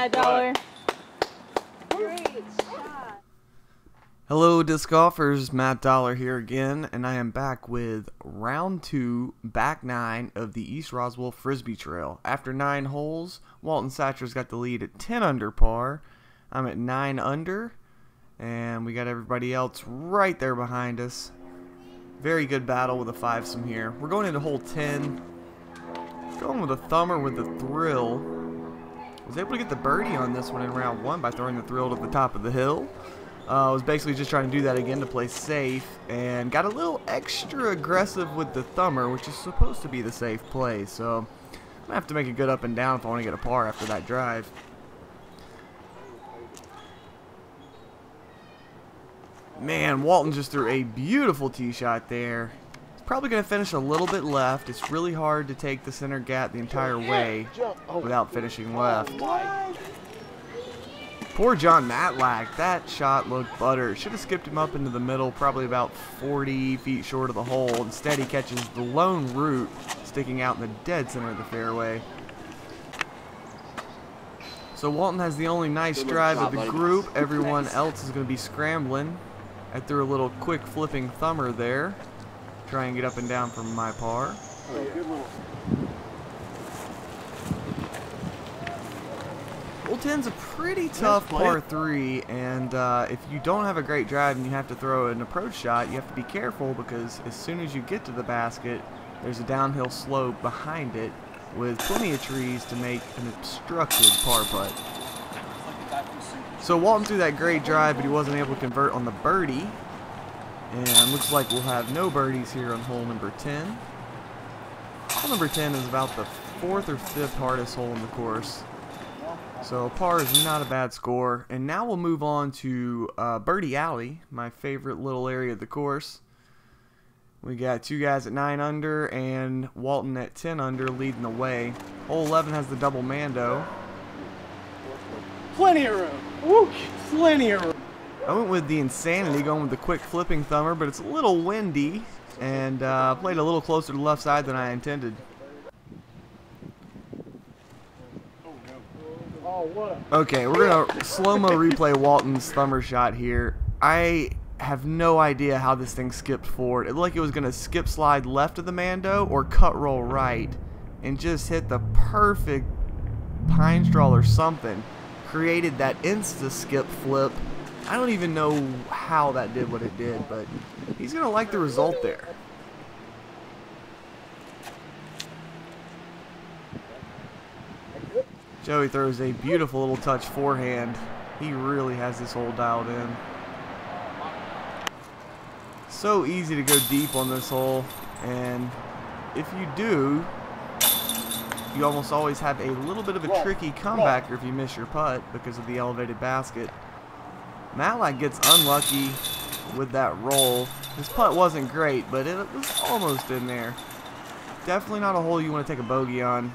Matt Dollar. Great shot. Hello disc golfers, Matt Dollar here again, and I am back with round 2, back 9 of the East Roswell Frisbee Trail. After 9 holes, Walton Satcher's got the lead at 10 under par. I'm at 9 under, and we got everybody else right there behind us. Very good battle with a 5-some here. We're going into hole 10. Going with a thumber with the thrill. Was able to get the birdie on this one in round 1 by throwing the thrill to the top of the hill. I was basically just trying to do that again to play safe, and got a little extra aggressive with the thumber, which is supposed to be the safe play. So I'm gonna have to make a good up and down if I want to get a par after that drive. Man, Walton just threw a beautiful tee shot there. He's probably going to finish a little bit left. It's really hard to take the center gap the entire way without finishing left. Poor John Matlack. That shot looked butter. Should have skipped him up into the middle, probably about 40 feet short of the hole. Instead, he catches the lone root sticking out in the dead center of the fairway. So Walton has the only nice drive of the group. Everyone else is going to be scrambling. I threw a little quick flipping thumber there. Try and get up and down from my par. Hole 10's a pretty tough par 3, and if you don't have a great drive and you have to throw an approach shot, you have to be careful, because as soon as you get to the basket, there's a downhill slope behind it with plenty of trees to make an obstructed par putt. So Walton threw that great drive, but he wasn't able to convert on the birdie. And looks like we'll have no birdies here on hole number 10. Hole number 10 is about the 4th or 5th hardest hole in the course. So par is not a bad score. And now we'll move on to Birdie Alley, my favorite little area of the course. We got 2 guys at 9 under and Walton at 10 under leading the way. Hole 11 has the double Mando. Plenty of room. Woo, plenty of room. I went with the insanity, going with the quick flipping thumber, but it's a little windy, and played a little closer to the left side than I intended. Okay, we're going to slow-mo replay Walton's thumber shot here. I have no idea how this thing skipped forward. It looked like it was going to skip slide left of the Mando or cut roll right, and just hit the perfect pine straw or something. Created that insta skip flip. I don't even know how that did what it did, but he's gonna like the result there. Joey throws a beautiful little touch forehand. He really has this hole dialed in. So easy to go deep on this hole, and if you do, you almost always have a little bit of a tricky comebacker if you miss your putt because of the elevated basket. Matlack gets unlucky with that roll. His putt wasn't great, but it was almost in there. Definitely not a hole you want to take a bogey on.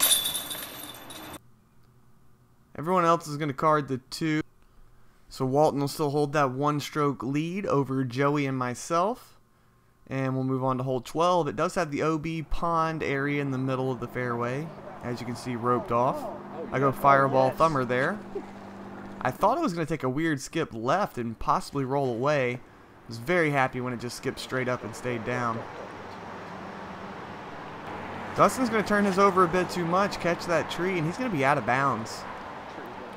Everyone else is going to card the 2. So Walton will still hold that 1-stroke lead over Joey and myself. And we'll move on to hole 12. It does have the OB pond area in the middle of the fairway, as you can see, roped off. I go fireball thumber there. I thought it was going to take a weird skip left and possibly roll away. I was very happy when it just skipped straight up and stayed down. Dustin's going to turn his over a bit too much, catch that tree, and he's going to be out of bounds.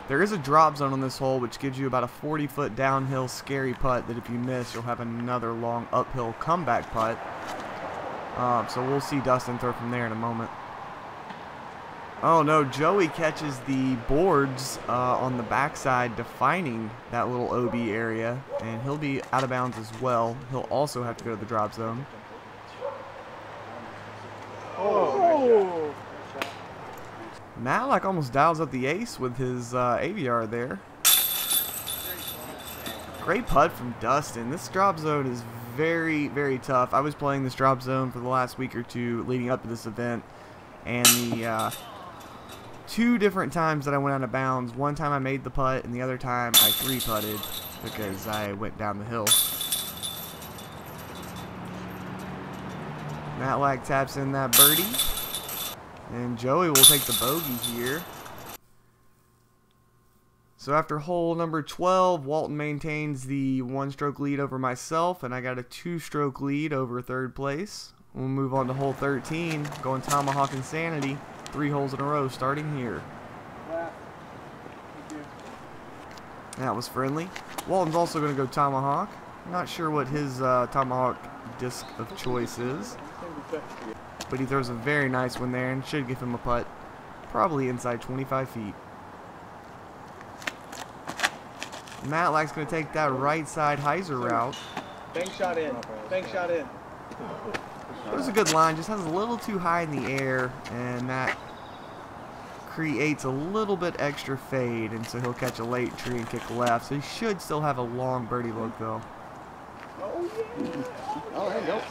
There is a drop zone on this hole, which gives you about a 40-foot downhill scary putt that if you miss, you'll have another long uphill comeback putt. So we'll see Dustin throw from there in a moment. Oh no, Joey catches the boards on the backside, defining that little OB area, and he'll be out of bounds as well. He'll also have to go to the drop zone. Oh. Matlack almost dials up the ace with his AVR there. Great putt from Dustin. This drop zone is very, very tough. I was playing this drop zone for the last week or 2 leading up to this event, and the 2 different times that I went out of bounds. One time I made the putt, and the other time I 3-putted because I went down the hill. Matlack taps in that birdie. And Joey will take the bogey here. So after hole number 12, Walton maintains the 1-stroke lead over myself, and I got a 2-stroke lead over third place. We'll move on to hole 13, going Tomahawk Insanity, 3 holes in a row, starting here. That was friendly. Walton's also going to go Tomahawk. Not sure what his Tomahawk disc of choice is, but he throws a very nice one there and should give him a putt, probably inside 25 feet. Matlack's going to take that right side hyzer route. Bank shot in. Bank shot in. It was a good line, just has a little too high in the air, and that creates a little bit extra fade, and so he'll catch a late tree and kick left. So he should still have a long birdie look though. Oh yeah. Oh, there you go.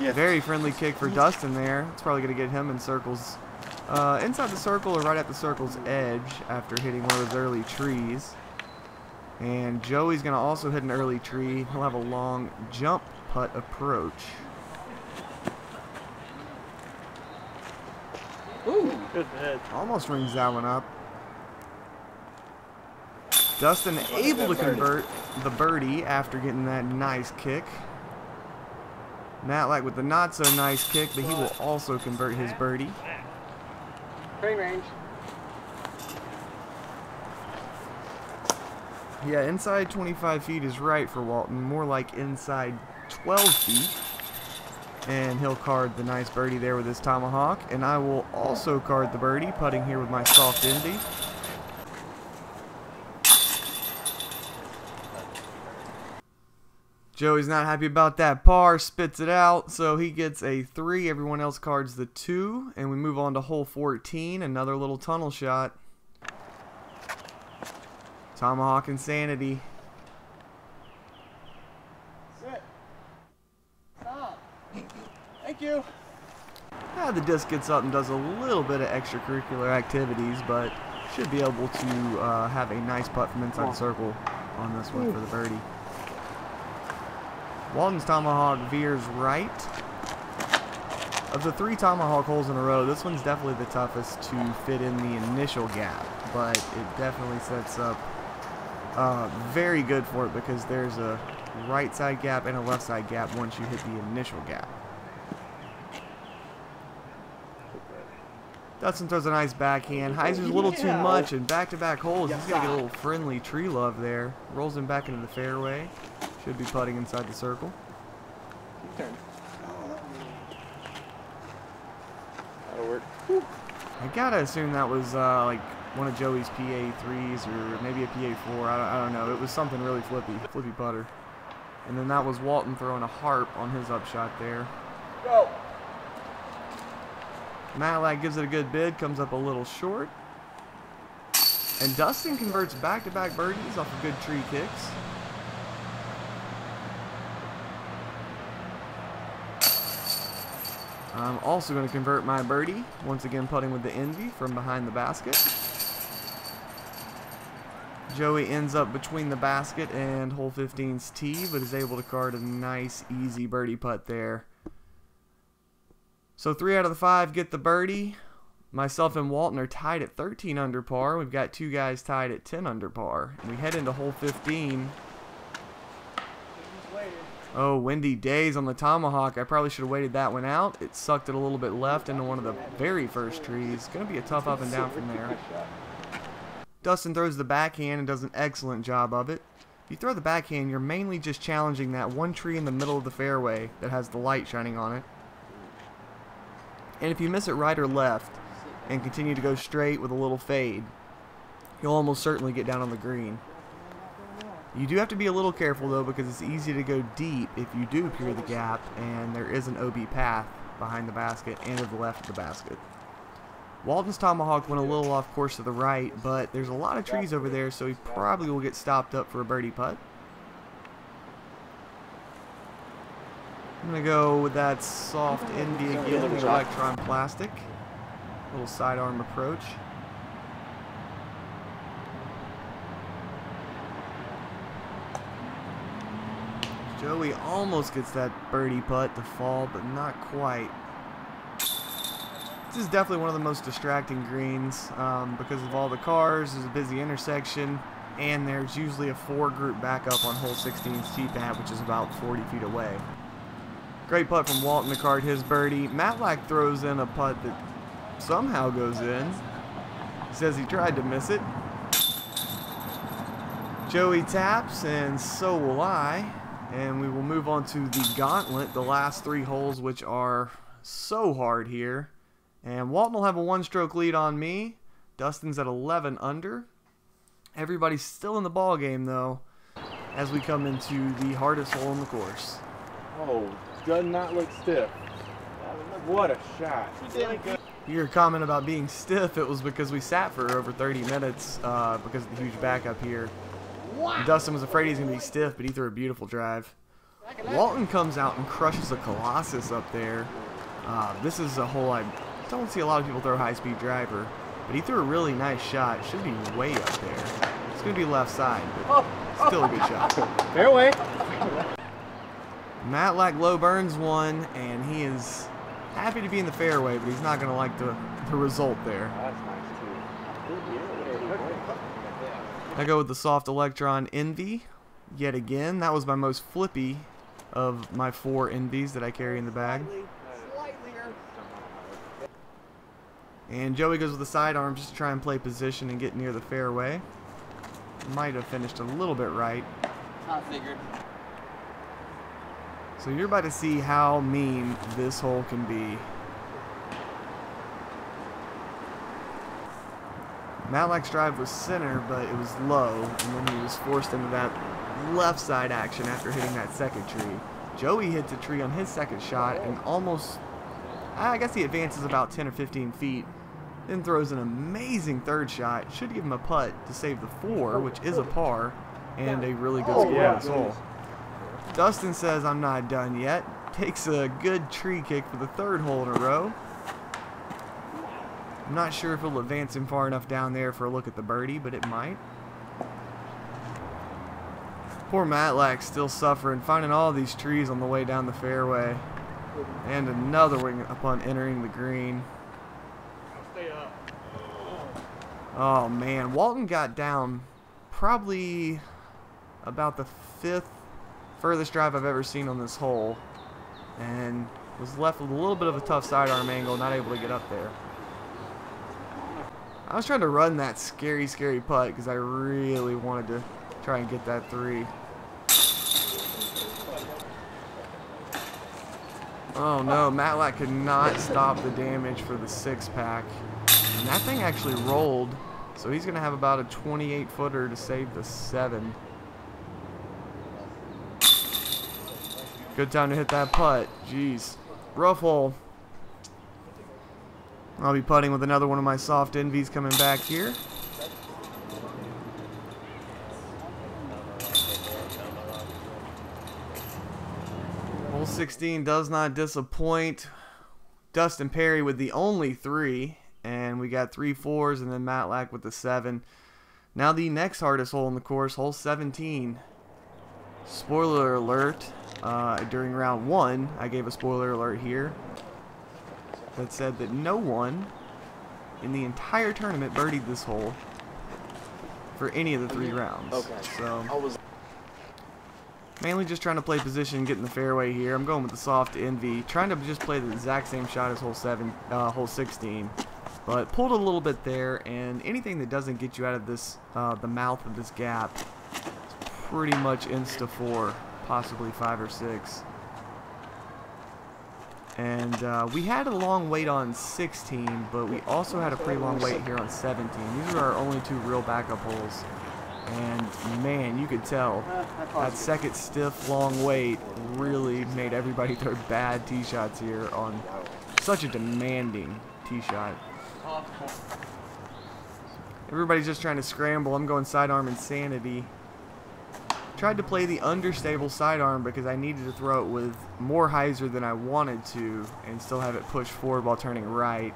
Yes. Very friendly kick for Dustin there. It's probably going to get him in circles. Inside the circle or right at the circle's edge after hitting one of those early trees. And Joey's going to also hit an early tree. He'll have a long jump putt approach. Ooh, good head. Almost rings that one up. Dustin able to convert the birdie after getting that nice kick. Matlack with the not so nice kick, but he will also convert his birdie. Train range. Yeah, inside 25 feet is right for Walton, more like inside 12 feet. And he'll card the nice birdie there with his Tomahawk. And I will also card the birdie, putting here with my soft Indy. Joey's not happy about that par, spits it out, so he gets a 3. Everyone else cards the 2. And we move on to hole 14, another little tunnel shot. Tomahawk Insanity. Sit. Stop. Thank you. The disc gets up and does a little bit of extracurricular activities, but should be able to have a nice putt from inside the circle on this one for the birdie. Walton's Tomahawk veers right. Of the 3 Tomahawk holes in a row, this one's definitely the toughest to fit in the initial gap, but it definitely sets up very good for it because there's a right side gap and a left side gap once you hit the initial gap. Dustin throws a nice backhand. Hyzer's a little too much, and back-to-back holes, he's going to get a little friendly tree love there. Rolls him back into the fairway. Should be putting inside the circle. Turn. That'll work. I gotta assume that was like one of Joey's PA3s or maybe a PA4. I don't know. It was something really flippy putter. And then that was Walton throwing a harp on his upshot there. Go. Matlack gives it a good bid, comes up a little short. And Dustin converts back-to-back birdies off of good tree kicks. I'm also going to convert my birdie, once again putting with the Envy from behind the basket. Joey ends up between the basket and hole 15's tee, but is able to card a nice, easy birdie putt there. So 3 out of the 5 get the birdie. Myself and Walton are tied at 13 under par. We've got 2 guys tied at 10 under par. And we head into hole 15. Oh, windy days on the Tomahawk. I probably should have waited that one out. It sucked it a little bit left into one of the very first trees. Going to be a tough up and down from there. Dustin throws the backhand and does an excellent job of it. If you throw the backhand, you're mainly just challenging that one tree in the middle of the fairway that has the light shining on it. And if you miss it right or left and continue to go straight with a little fade, you'll almost certainly get down on the green. You do have to be a little careful though, because it's easy to go deep if you do peer the gap, and there is an OB path behind the basket and to the left of the basket. Walton's Tomahawk went a little off course to the right, but there's a lot of trees over there, so he probably will get stopped up for a birdie putt. I'm going to go with that soft Indy again with electron plastic. Little sidearm approach. Joey almost gets that birdie putt to fall, but not quite. This is definitely one of the most distracting greens because of all the cars. There's a busy intersection, and there's usually a 4-group backup on hole 16's tee pad, which is about 40 feet away. Great putt from Walton to card his birdie. Matlack throws in a putt that somehow goes in. He says he tried to miss it. Joey taps, and so will I. And we will move on to the gauntlet, the last 3 holes, which are so hard here. And Walton will have a 1-stroke lead on me. Dustin's at 11 under. Everybody's still in the ball game though, as we come into the hardest hole in the course. Oh, does not look stiff. What a shot. Your comment about being stiff, it was because we sat for over 30 minutes because of the huge backup here. And Dustin was afraid he's going to be stiff, but he threw a beautiful drive. Walton comes out and crushes a Colossus up there. This is a hole I don't see a lot of people throw high-speed driver, but he threw a really nice shot. Should be way up there. It's going to be left side, but still a good shot. Fairway. Matlack low burns one, and he is happy to be in the fairway, but he's not going to like the result there. That's nice too. I go with the soft electron Envy yet again. That was my most flippy of my 4 Envies that I carry in the bag. And Joey goes with the sidearm just to try and play position and get near the fairway. Might have finished a little bit right. I figured. So you're about to see how mean this hole can be. Matlack's drive was center, but it was low, and then he was forced into that left side action after hitting that second tree. Joey hits a tree on his second shot and almost, I guess he advances about 10 or 15 feet, then throws an amazing third shot. Should give him a putt to save the 4, which is a par, and a really good score on this hole. Dustin says I'm not done yet. Takes a good tree kick for the 3rd hole in a row. I'm not sure if it'll advance him far enough down there for a look at the birdie, but it might. Poor Matlack still suffering, finding all these trees on the way down the fairway. And another one upon entering the green. Oh man, Walton got down probably about the 5th furthest drive I've ever seen on this hole, and was left with a little bit of a tough sidearm angle, not able to get up there. I was trying to run that scary putt because I really wanted to try and get that 3. Oh no, Matlack could not stop the damage for the 6-pack. And that thing actually rolled, so he's going to have about a 28-footer to save the 7. Good time to hit that putt. Jeez. Rough hole. I'll be putting with another one of my soft Envies coming back here. Hole 16 does not disappoint. Dustin Perry with the only 3. And we got 3 4s and then Matlack with the 7. Now the next hardest hole in the course, hole 17. Spoiler alert. During round 1, I gave a spoiler alert here that said that no one in the entire tournament birdied this hole for any of the 3 rounds. Okay. So mainly just trying to play position, get in the fairway here. I'm going with the soft Envy, trying to just play the exact same shot as hole 16, but pulled a little bit there. And anything that doesn't get you out of this, the mouth of this gap, is pretty much insta 4, possibly 5 or 6. And we had a long wait on 16, but we also had a pretty long wait here on 17. These are our only 2 real backup holes. And man, you could tell that second stiff long wait really made everybody throw bad tee shots here on such a demanding tee shot. Everybody's just trying to scramble. I'm going sidearm insanity. Tried to play the understable sidearm because I needed to throw it with more hyzer than I wanted to and still have it push forward while turning right.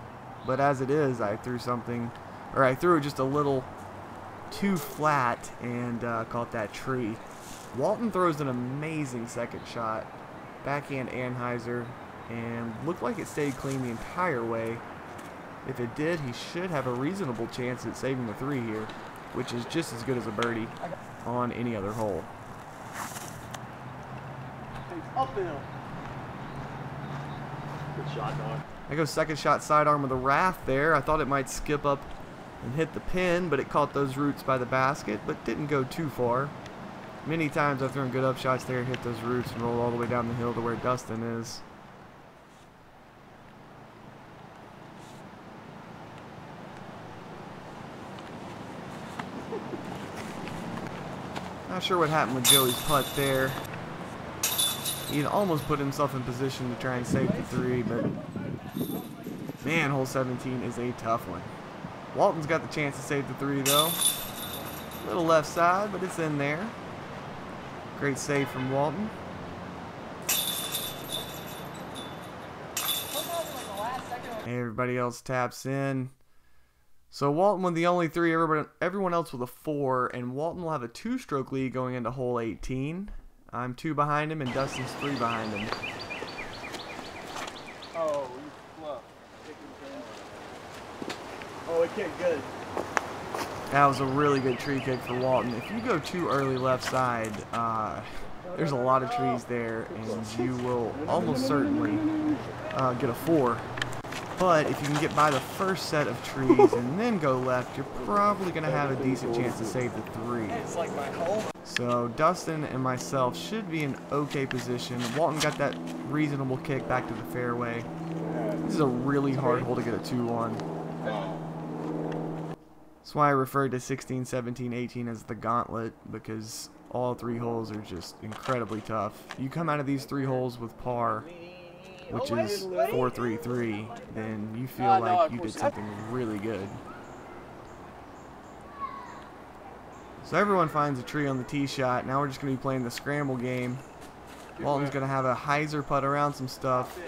But as it is, I threw it just a little too flat and caught that tree. Walton throws an amazing second shot, backhand and hyzer, and looked like it stayed clean the entire way. If it did, he should have a reasonable chance at saving the 3 here, which is just as good as a birdie on any other hole. Uphill. Good shot, dog. I go second shot sidearm with a raft there. I thought it might skip up and hit the pin, but it caught those roots by the basket, but didn't go too far. Many times I've thrown good up shots there, hit those roots, and rolled all the way down the hill to where Dustin is. Not sure what happened with Joey's putt there. He almost put himself in position to try and save the 3, but man, hole 17 is a tough one. Walton's got the chance to save the 3 though. A little left side, but it's in there. Great save from Walton. Everybody else taps in. So Walton with the only 3, everyone else with a 4, and Walton will have a 2-stroke lead going into hole 18. I'm 2 behind him, and Dustin's 3 behind him. Oh, you fluff. Oh, it kicked good. That was a really good tree kick for Walton. If you go too early left side, there's a lot of trees there, and you will almost certainly get a 4. But if you can get by the first set of trees and then go left, you're probably going to have a decent chance to save the 3. So Dustin and myself should be in okay position. Walton got that reasonable kick back to the fairway. This is a really hard hole to get a 2 on. That's why I referred to 16, 17, 18 as the gauntlet, because all 3 holes are just incredibly tough. You come out of these 3 holes with par, which is 4-3-3, then you feel like you did something really good. So everyone finds a tree on the tee shot. Now we're just going to be playing the scramble game. Walton's going to have a hyzer putt around some stuff.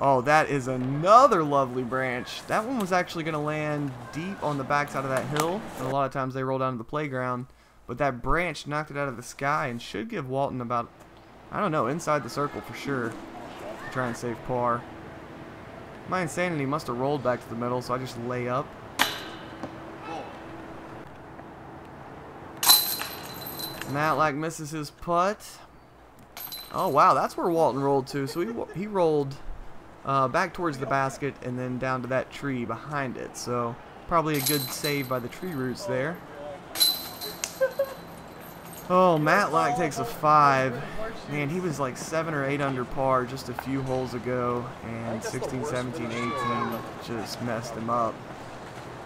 Oh, that is another lovely branch. That one was actually going to land deep on the backside of that hill, and a lot of times they roll down to the playground. But that branch knocked it out of the sky and should give Walton about, I don't know, inside the circle for sure. Try and save par. My insanity must have rolled back to the middle, so I just lay up. Matlack misses his putt. Oh wow, that's where Walton rolled to. So he rolled back towards the basket and then down to that tree behind it. So probably a good save by the tree roots there. Oh, Matlack takes a 5. Man, he was like 7 or 8 under par just a few holes ago, and 16, 17, 18 just messed him up.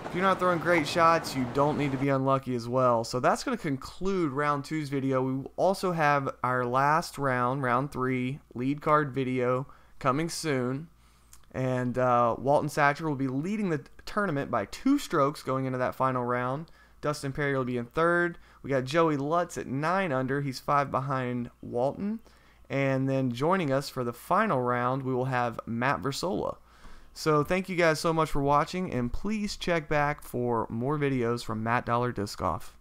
If you're not throwing great shots, you don't need to be unlucky as well. So that's going to conclude round 2's video. We will also have our last round, round 3, lead card video coming soon. And Walton Satcher will be leading the tournament by 2 strokes going into that final round. Dustin Perry will be in 3rd. We got Joey Lutz at 9 under. He's 5 behind Walton. And then joining us for the final round, we will have Matt Versola. So thank you guys so much for watching, and please check back for more videos from Matt Dollar Disc Golf.